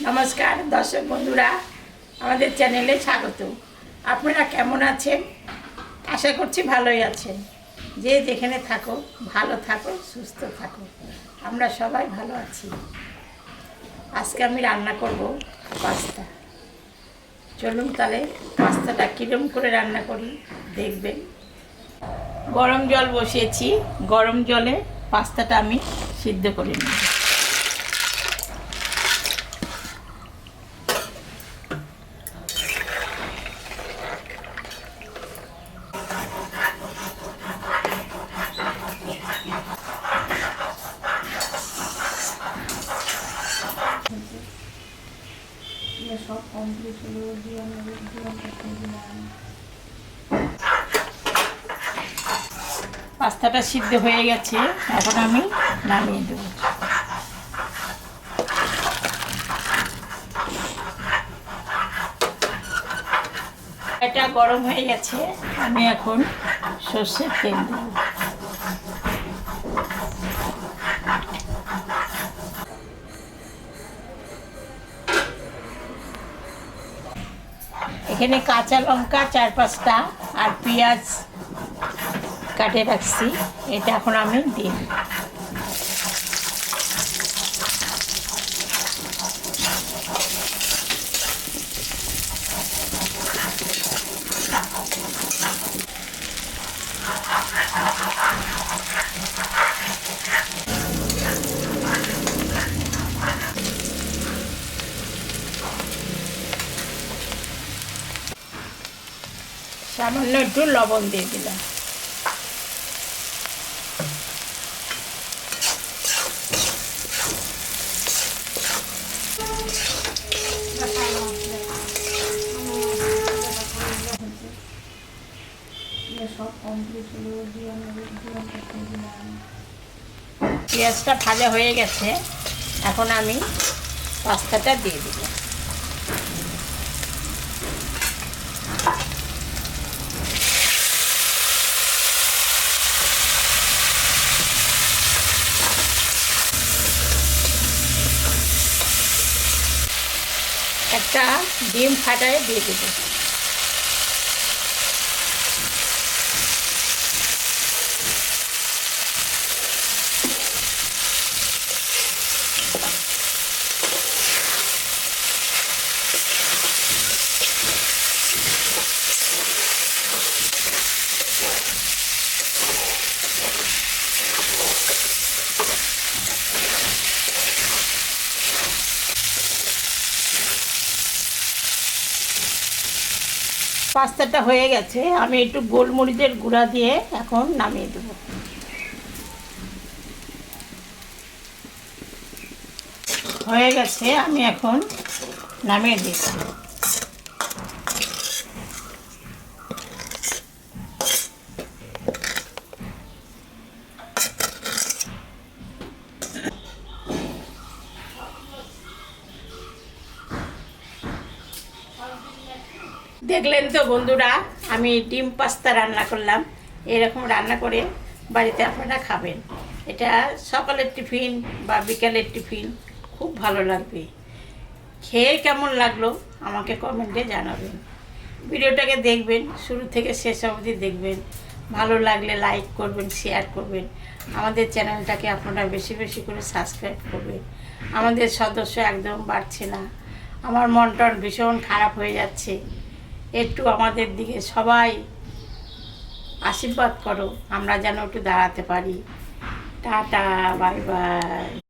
নমস্কার দর্শক বন্ধুরা, আমাদের চ্যানেলে স্বাগত। আপনারা কেমন আছেন? আশা করছি ভালোই আছেন। যে যেখানে থাকো ভালো থাকো, সুস্থ থাকো। আমরা সবাই ভালো আছি। আজকে আমি রান্না করব পাস্তা। চলুন তাহলে পাস্তাটা কীরকম করে রান্না করি দেখবেন। গরম জল বসিয়েছি, গরম জলে পাস্তাটা আমি সিদ্ধ করে নিই। সব কমপ্লিট হলো, পাস্তাটা সিদ্ধ হয়ে গেছে, এখন আমি নামিয়ে দেব। এটা গরম হয়ে গেছে, আমি এখন সর্ষের তেল দেব। এখানে কাঁচা লঙ্কা 4-5টা আর পেঁয়াজ কাটে রাখছি, এটা এখন আমি দিই। সামান্য একটু লবণ দিয়ে দিলাম। পেঁয়াজটা ভাজা হয়ে গেছে, এখন আমি পাস্তাটা দিয়ে দিব। একটা ডিম ফাটায় দিয়ে দেব। পাস্তাটা হয়ে গেছে, আমি একটু গোলমরিচের গুঁড়া দিয়ে এখন নামিয়ে দেব। হয়ে গেছে, আমি এখন নামিয়ে দিচ্ছি। দেখলেন তো বন্ধুরা, আমি ডিম পাস্তা রান্না করলাম। এরকম রান্না করে বাড়িতে আপনারা খাবেন। এটা সকালের টিফিন বা বিকালের টিফিন খুব ভালো লাগবে। খেয়ে কেমন লাগলো আমাকে কমেন্টে জানাবেন। ভিডিওটাকে দেখবেন, শুরু থেকে শেষ অবধি দেখবেন। ভালো লাগলে লাইক করবেন, শেয়ার করবেন। আমাদের চ্যানেলটাকে আপনারা বেশি বেশি করে সাবস্ক্রাইব করবেন। আমাদের সদস্য একদম বাড়ছে না, আমার মনটা ভীষণ খারাপ হয়ে যাচ্ছে। একটু আমাদের দিকে সবাই আশীর্বাদ করো, আমরা যেন একটু দাঁড়াতে পারি। Tata, bye bye.